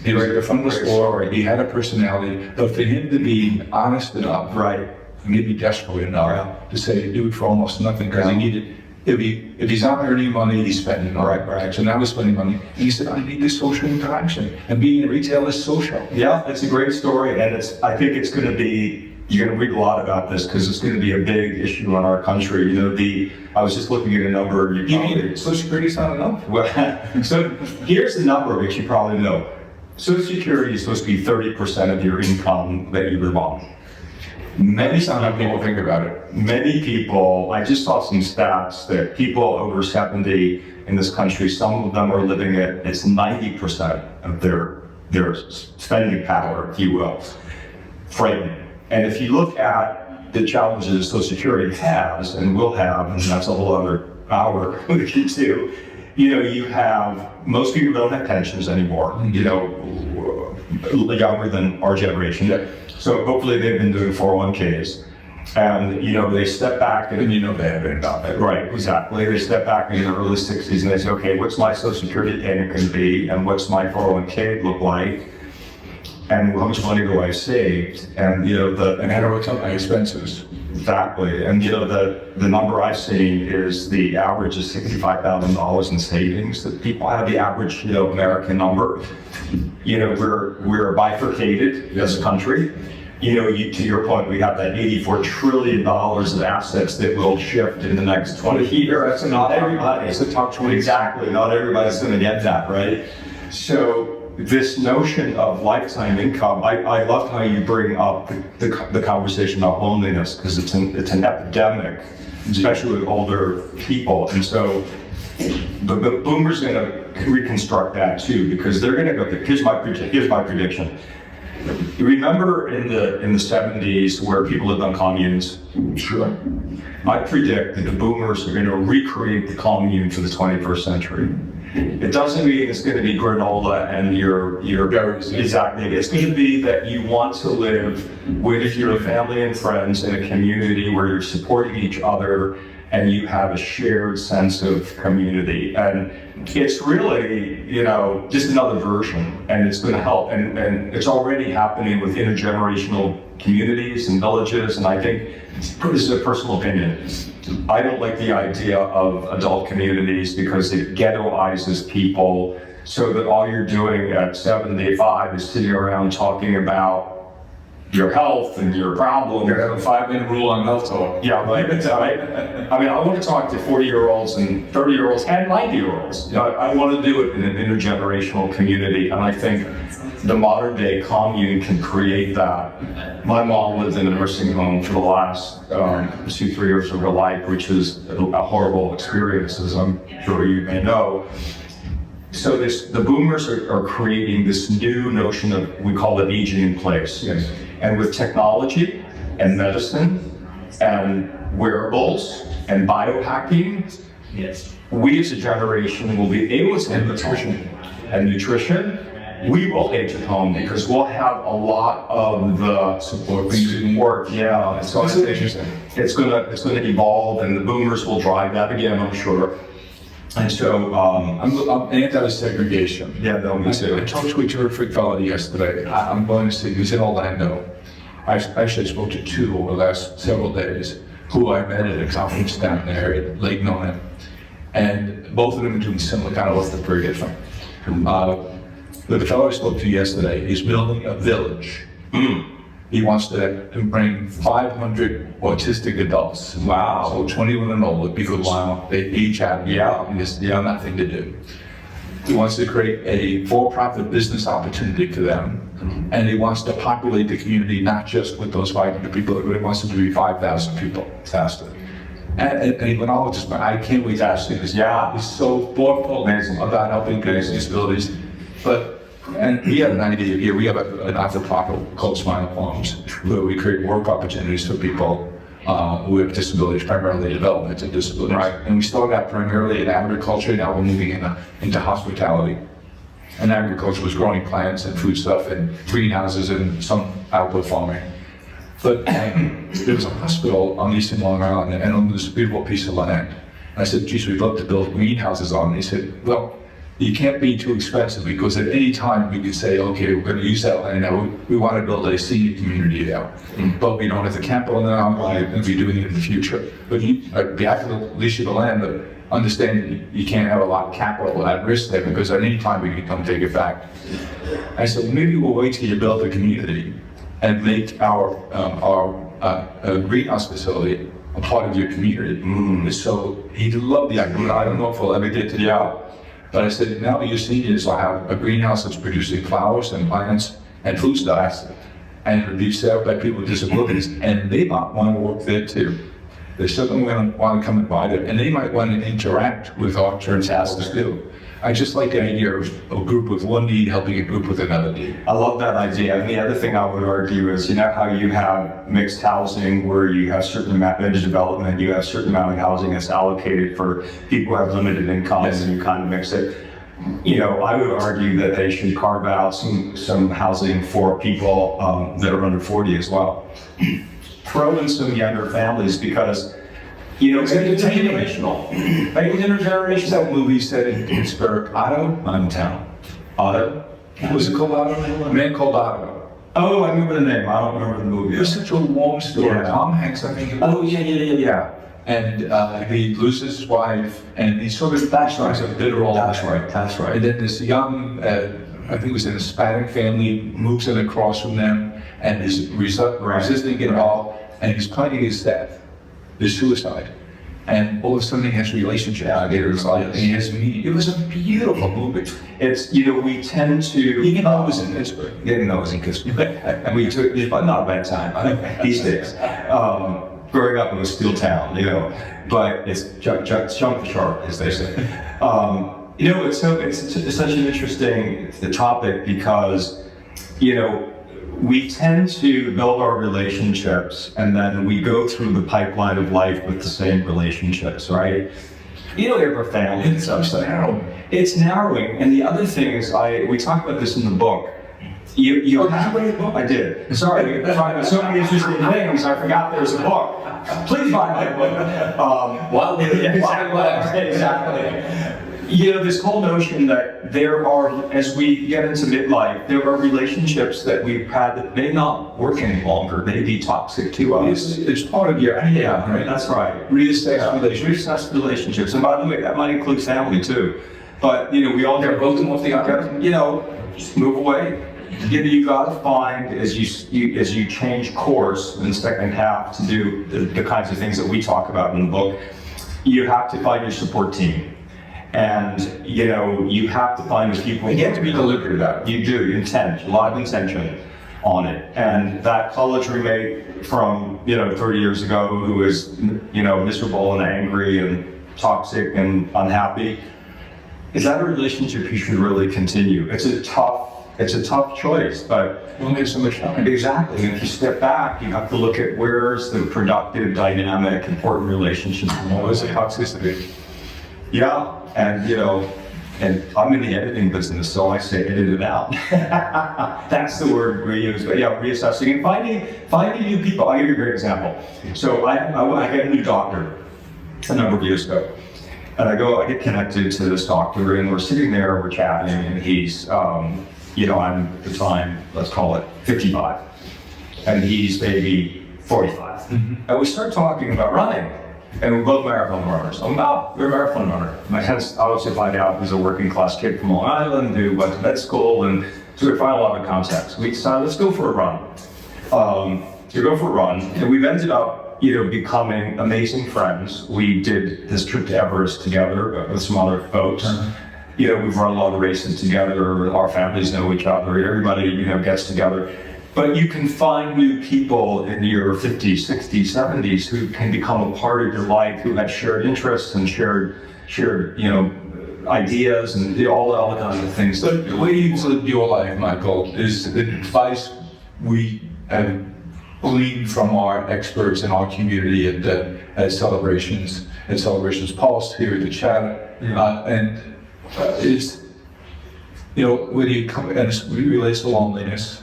He was at the front of the store. He had a personality, but for him to be honest enough, Right. maybe desperate enough to say do it for almost nothing because he needed. If he's not earning money, he's spending money. Right. So now he's spending money. And he said, I need this social interaction. And being in retail is social. Yeah, it's a great story, and I think it's going to be, you're going to read a lot about this because it's going to be a big issue in our country. I was just looking at a number. You mean Social Security's not enough? Well, so here's the number which you probably know. Social Security is supposed to be 30% of your income that you live on. Many people think about it. Many people, I just saw some stats that people over 70 in this country, some of them are living at, it's 90% of their spending power, if you will. Frightening. And if you look at the challenges Social Security has and will have, and that's a whole other hour we could do, you have, most people don't have pensions anymore, younger than our generation. Yeah. So hopefully they've been doing 401ks. And, they step back and they haven't done it. Right, exactly. They step back in their early 60s and they say, okay, what's my Social Security payment going to be? And what's my 401k look like? And how much money do I save? And, and how do I cut my expenses? Exactly. And, the number I've seen is the average is $65,000 in savings that people have, the average, American number. We're bifurcated as a country. To your point, we have that $84 trillion of assets that will shift in the next 20 years. That's Not everybody. It's the top 20. Exactly. Not everybody's going to get that, right? So this notion of lifetime income, I love how you bring up the conversation about loneliness because it's an epidemic, especially with older people. And so the boomers are going to reconstruct that too because they're going to go. Here's my prediction. You remember in the 70s where people lived on communes? Sure. I predict that the boomers are going to recreate the commune for the 21st century. It doesn't mean it's going to be granola and your exactly. It's going to be that you want to live with your family and friends in a community where you're supporting each other and you have a shared sense of community. And it's really, just another version, and it's going to help. And it's already happening with intergenerational communities and villages. And I think, this is a personal opinion, I don't like the idea of adult communities because it ghettoizes people so that all you're doing at 75 is sitting around talking about your health and your problems. You have a 5-minute rule on health talk. Yeah, right. Right. I mean, I want to talk to 40-year-olds and 30-year-olds and 90-year-olds. I want to do it in an intergenerational community, and I think the modern day commune can create that. My mom lived in a nursing home for the last 2-3 years of her life, which is a horrible experience, as I'm sure you may know. So the boomers are creating this new notion of, we call it aging in place. Yes. And with technology and medicine and wearables and biohacking, Yes. we as a generation will be able to end nutrition. We will age at home because we'll have a lot of the Support. Yeah, it's going to evolve, and the boomers will drive that again, I'm sure. And so, I'm anti-segregation. yeah, no, me I too. talked to a terrific fellow yesterday. I'm going to say, he was in Orlando. I actually spoke to 2 over the last several days who I met at a conference down there at Lake Nona. And both of them are doing similar kind of work that very different. The fellow I spoke to yesterday is building a village. He wants to bring 500 autistic adults. Wow. So 21 and older, because they each have nothing to do. He wants to create a for-profit business opportunity for them, and he wants to populate the community not just with those 500 people, but he wants them to be 5,000 people faster. And he went on with this, I can't wait to ask him this. Yeah. He's so thoughtful about helping people with disabilities. And we have an idea here. We have a not-for-profit called Smile Farms, where we create work opportunities for people who have disabilities, primarily developmental disabilities. Right. And we started out primarily in agriculture. Now we're moving into hospitality. And agriculture was growing plants and food stuff and greenhouses and some outdoor farming. But there was a hospital on Eastern Long Island and on this beautiful piece of land. And I said, geez, we'd love to build greenhouses on it. And he said, well, you can't be too expensive, because at any time we could say, okay, we're going to use that land now. We want to build a senior community there, but we don't have the capital now. We're going to be doing it in the future. But you have to lease you the land, but understand you can't have a lot of capital at risk there, because at any time we can come take it back. I said, well, maybe we'll wait till you build a community and make our greenhouse facility a part of your community. So he loved the idea. I don't know if we'll ever get to the out. But I said, now your seniors will have a greenhouse that's producing flowers and plants and food stuffs, and it'll be set up by people with disabilities, and they might want to work there too. They certainly want to come and buy it, and they might want to interact with our fantastic too. I just like the idea of a group with one need helping a group with another need. I love that idea. And the other thing I would argue is, you know how you have mixed housing where you have certain amount of development, you have a certain amount of housing that's allocated for people who have limited incomes, and you kind of mix it. You know, I would argue that they should carve out some housing for people that are under 40 as well. Throw in some younger families, because you know, it's intergenerational. Make it intergenerational. That movie set in Pittsburgh, Otto, Town. Otto? Was it called Otto? A Man Called Otto. Oh, I remember the name. I don't remember the movie. It was such a long story. Yeah. Tom Hanks, I think. Oh, yeah. And he loses his wife, and he sort of becomes a bitter old man. That's right. And then this young, I think it was an Hispanic family, moves in across from them, and is resisting it all, and he's planning his death. His suicide, and all of a sudden he has relationships. And he has meaning. It was a beautiful movie. It's, you know, we tend to. Even though it was in Pittsburgh. Even though it was in Pittsburgh. We took, but not a bad time these days. Growing up in a steel town, you know, but it's jump for sharp, as they say. You know, it's such an interesting topic, because, you know, we tend to build our relationships, and then we go through the pipeline of life with the same relationships, right? You know, you have a family and stuff. It's narrowing. It's narrowing. And the other thing is, we talk about this in the book. Did you read the book? I did. Sorry, there's so many interesting things. I forgot there's a book. Please buy my book. Exactly. You know, this whole notion that there are, as we get into midlife, there are relationships that we've had that may not work any longer, may be toxic to us. It's part of your Right, that's right. Reassess relationships. And by the way, that might include family too. But, you know, we all get broken off the other. You know, just move away. you got to find as you change course in the second half to do the kinds of things that we talk about in the book. You have to find your support team, and you have to find the people. You have to be deliberate about it. You do a lot of intention on it, and that college roommate from 30 years ago who was miserable and angry and toxic and unhappy. Is that a relationship you should really continue? It's a tough choice, but We only have so much time. exactly. And if you step back, you have to look at where's the productive, dynamic, important relationships. What is the toxicity? Yeah, and and I'm in the editing business, so I say edit it out. That's the word we use. But yeah, reassessing and finding new people. I'll give you a great example. So I had a new doctor a number of years ago. And I get connected to this doctor, and we're sitting there, we're chatting, and he's, I'm at the time, let's call it 55, and he's maybe 45. Mm-hmm. And we start talking about running, and we're both marathon runners. I'm you're a marathon runner. My hence, obviously find out he's a working class kid from Long Island who went to med school, and so we find a lot of contacts. We decided, let's go for a run. To go for a run, and we've ended up becoming amazing friends. We did this trip to Everest together with some other folks. We've run a lot of races together. Our families know each other. Everybody, gets together. But you can find new people in your 50s, 60s, 70s who can become a part of your life, who have shared interests and shared, ideas and all the kinds of things. So the way you live your life, Michael, is the advice we have gleaned from our experts in our community at Celebrations Pulse here at the chat, is when you come, and it relates to loneliness,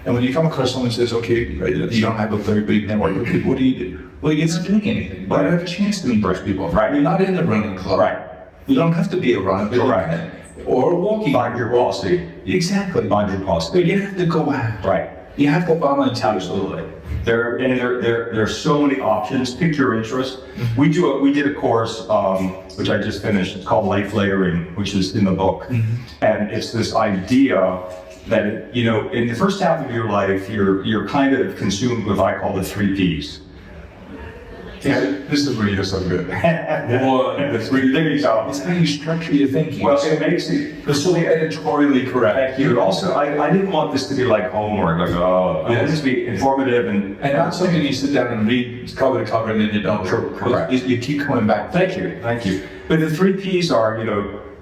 and when you come across someone who says, okay, you don't have a very big network of people, what do you do? Well, you get doing anything. You don't have a chance to impress people. Right. You're not in the running club. Right. You don't have to be a runner, but Right. Or walking. Find your posse. Exactly. Find your posse. But you have to go out. Right. You have to volunteer. Absolutely. There are so many options. Pick your interest. We did a course which I just finished. It's called Life Layering, which is in the book, and it's this idea that in the first half of your life, you're kind of consumed with what I call the 3 Ps. Yeah, this is where you're so good. There you go. It's how you structure your thinking. Well, it makes it so editorially correct. Thank you. Also, I didn't want this to be like homework. Like, I want this to be informative and not something you sit down and read cover to cover and then you don't. Correct. You keep coming back. Thank you. But the 3 Ps are,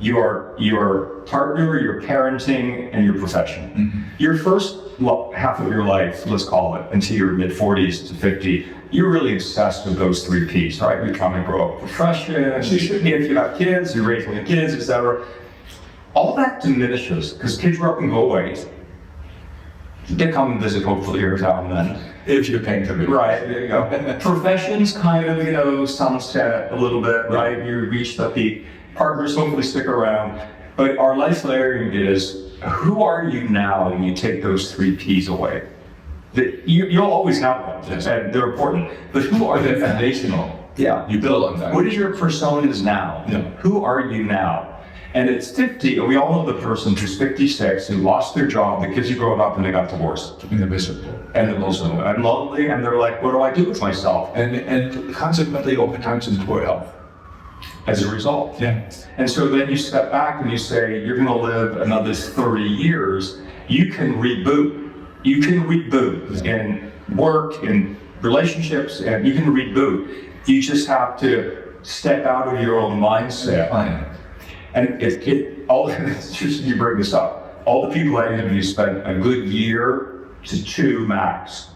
your partner, your parenting, and your profession. Mm-hmm. Your first half of your life, let's call it, until your mid-40s to 50, you're really obsessed with those 3 Ps, right? You're trying to grow a profession, if you have kids, you're raising the kids, etc. All that diminishes, because kids grow up and go away. They come and visit hopefully every now and then. If you're paying them. Right, there you go. Professions kind of, sunset a little bit, right? You reach the peak. Partners hopefully stick around. But our life layering is, who are you now when you take those 3 Ps away? You'll always have them, and they're important. But who are They're they? foundational. Yeah. You build on that. What is your personas now? Yeah. Who are you now? And it's 50, and we all know the person who's 56 who lost their job because he grew up and they got divorced. And they're miserable. And they're miserable and lonely, and they're like, what do I do with myself? And consequently oftentimes in poor health. As a result. Yeah. And so then you step back and you say, you're going to live another 30 years. You can reboot. You can reboot in work, in relationships, and you can reboot. You just have to step out of your own mindset. And it's just you bring this up. All the people I interviewed spent a good year to 2 max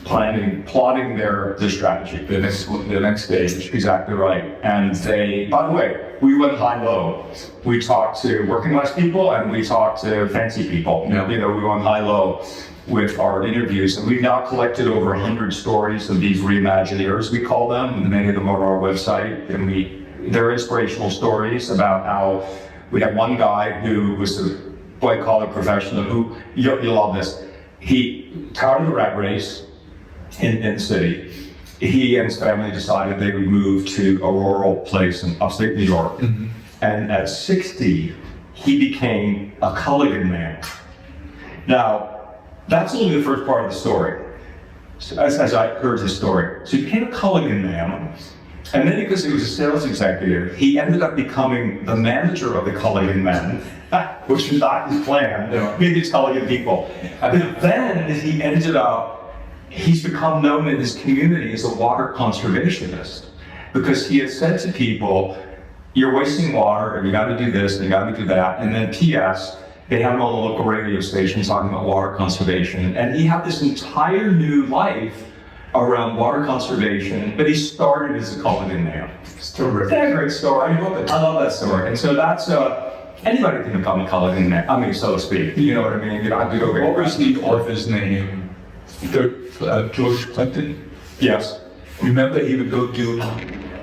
plotting their strategy. The next stage. Exactly right. And they, by the way, we went high-low. We talked to working class people and we talked to fancy people. Yeah. We went high-low with our interviews, and we've now collected over 100 stories of these reimagineers, we call them, and many of them are on our website, and they're inspirational stories about how we had one guy who was a white-collar professional who, you'll love this, he tired of the rat race in the city. He and his family decided they would move to a rural place in upstate New York. Mm-hmm. And at 60, he became a Culligan man. Now, that's only the first part of the story, as I heard his story. So he became a Culligan man, and then because he was a sales executive, he ended up becoming the manager of the Culligan men, which was not his plan, meet these Culligan people. But then he's become known in his community as a water conservationist, because he has said to people, you're wasting water, and you got to do this, and you got to do that, and then P.S., they have him on the local radio station talking about water conservation, and he had this entire new life around water conservation, but he started as a Culligan man. It's terrific. That's a great story. I love that story. And so that's, anybody can become a Culligan man, I mean, so to speak. You know what I mean? You don't have to go What was the author's name? George Clinton? Yes. Remember, he would go do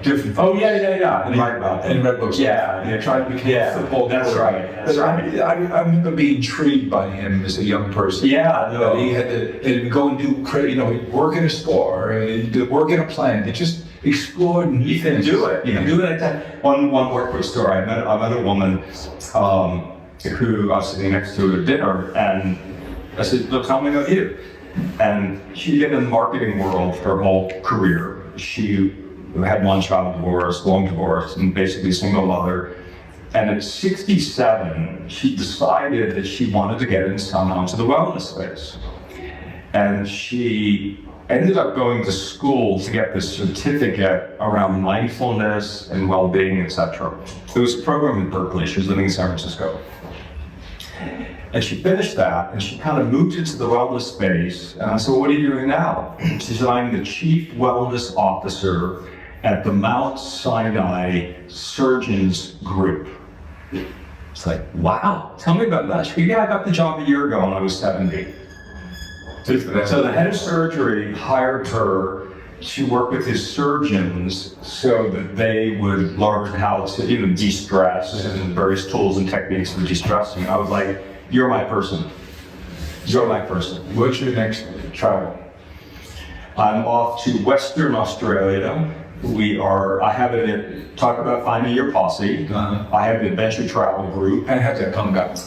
different. Oh, yeah. And write about that. And read books. Yeah, Tried to become football. That's right. I remember being intrigued by him as a young person. Yeah, no. He had to go and do, he'd work in a store, and he'd work in a plant, and just explore new things. Do it. You can do it at that. One more quick story. I met a woman who I was sitting next to at dinner, and I said, look, tell me about you. And she'd been in the marketing world her whole career. She had one child divorce, long divorce, and basically single mother. And at 67, she decided that she wanted to get into the wellness space. And she ended up going to school to get this certificate around mindfulness and well-being, etc. There was a program in Berkeley. She was living in San Francisco. And she finished that, and she kind of moved into the wellness space. And I said, well, what are you doing now? She said, I'm the chief wellness officer at the Mount Sinai Surgeons Group. It's like, wow, tell me about that. She said, yeah, I got the job a year ago when I was 70. So the head of surgery hired her to work with his surgeons so that they would learn how to de-stress and various tools and techniques for de-stressing. I was like, you're my person. You're my person. What's your next travel? I'm off to Western Australia. I have talk about finding your posse. I have an adventure travel group. And how'd that come about?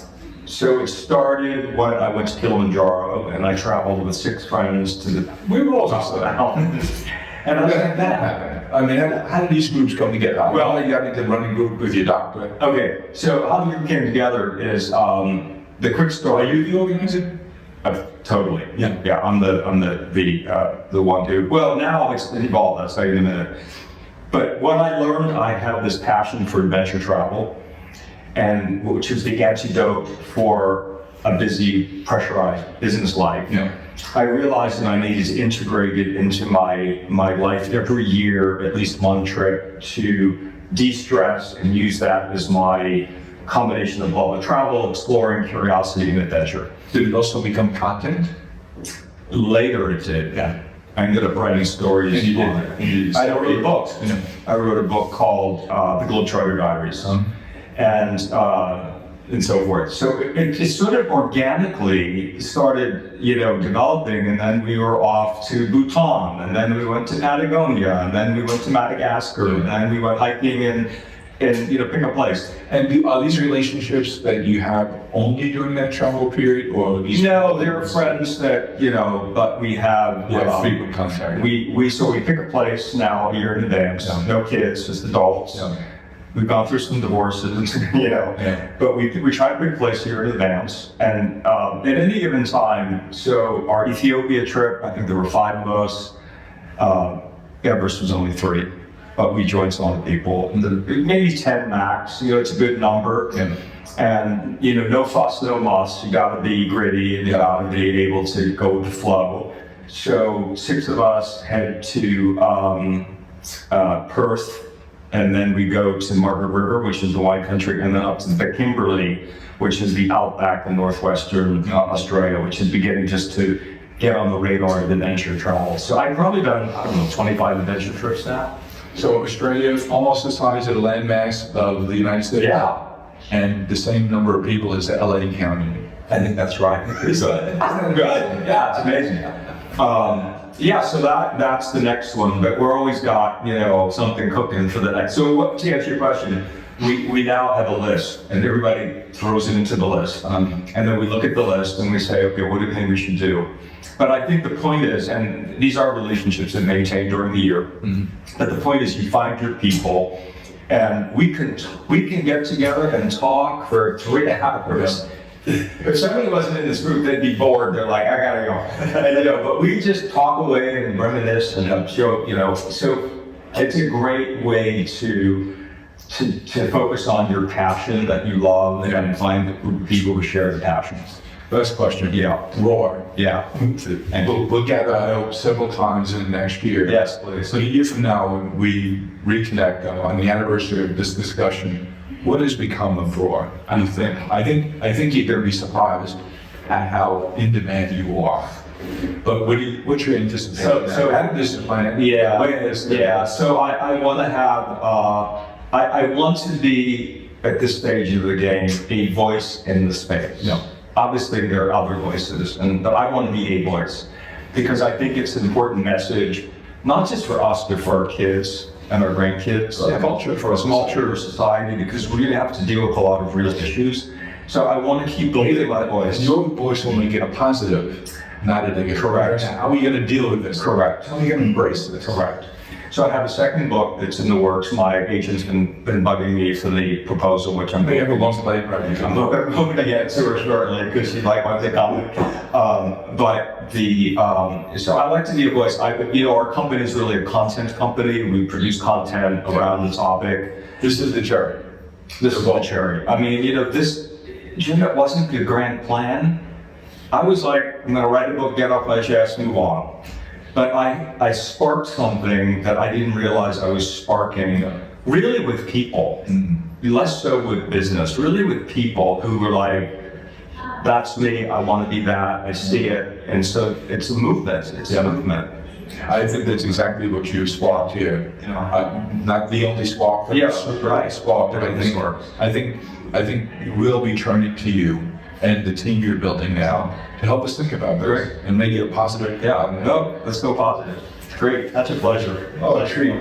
So it started when I went to Kilimanjaro, and I traveled with 6 friends to the. We were all just out. And I was like, that happened. I mean, how did these groups come together? Well, you got into running group with your doctor. Okay, so how the group came together is the quick story. Are you the organizer? Totally. Yeah. I'm the one who. Well, now it's evolved. I'll tell you in a minute. But what I learned, I have this passion for adventure travel, and which is the antidote for a busy, pressurized business life. Yeah. I realized that I needed to integrate it into my life every year, at least one trip, to de-stress and use that as my combination of love of travel, exploring, curiosity, and adventure. Did it also become content? Later it did, yeah. I ended up writing stories. And you did. I wrote books. Yeah. I wrote a book called The Globetrotter Diaries, and so forth. So it sort of organically started, developing, and then we were off to Bhutan, and then we went to Patagonia, and then we went to Madagascar, and then we went hiking and pick a place. And are these relationships that you have only during that travel period, or these? No, they're friends that but we have frequent contact. We pick a place now a year in advance. Yeah. No kids, just adults. Yeah. We've gone through some divorces, Yeah. but we try to pick a place here in advance. And at any given time, so our Ethiopia trip, I think there were 5 of us. Everest was only 3. But we joined some other people, maybe 10 max. It's a good number. Yeah. And no fuss, no muss. You got to be gritty, and you got to be able to go with the flow. So 6 of us head to Perth, and then we go to Margaret River, which is the wine country, and then up to the Kimberley, which is the outback in northwestern Australia, which is beginning just to get on the radar of adventure travel. So I've probably done 25 adventure trips now. So Australia is almost the size of the landmass of the United States. Yeah. And the same number of people as LA County. I think that's right. Good. Yeah, it's amazing. So that's the next one, but we're always got, something cooking for the next. So to answer your question, we now have a list, and everybody throws it into the list. And then we look at the list and we say, okay, what do you think we should do? But I think the point is, and these are relationships that maintain during the year, but the point is you find your people, and we can get together and talk for 3.5 hours. If somebody wasn't in this group, they'd be bored. They're like, I gotta go. And, but we just talk away and reminisce and show, so it's a great way to focus on your passion that you love and find a group of people who share the passions. Last question. Yeah. Roar. Yeah. And we'll gather, I hope, several times in the next year. Yes, please. So a year from now, when we reconnect on the anniversary of this discussion, what has become of Roar? I think you're going to be surprised at how in demand you are. But what's your anticipation? So how did this plan? Yeah. So I want to have. I want to be at this stage of the game a voice in the space. No. Obviously, there are other voices, but I want to be a voice because I think it's an important message, not just for us, but for our kids and our grandkids, for a culture, society, because we're going to have to deal with a lot of real issues. So I want to keep building my voice. Your voice will make it a positive, not a negative. Correct. How are we going to deal with this? Correct. How are we going to embrace this? Correct. So I have a second book that's in the works. My agent's been bugging me for the proposal, which I'm Have a long play, right? I'm hoping to get to her shortly because she'd like my big comment. So I like to be a voice. Our company is really a content company. We produce content around the topic. This is the cherry. This is the cherry. I mean, it wasn't the grand plan. I was like, I'm going to write a book, get off my chest, move on. But I sparked something that I didn't realize I was sparking, really with people, less so with business, really with people who were like, that's me, I want to be that, I see it. And so it's a movement, a movement. I think that's exactly what you sparked here. Not the only spark, but right. Spark that I think we'll be turning to you and the team you're building now to help us think about this and make it a positive. No, let's go positive. Great, that's a pleasure. Oh, a treat.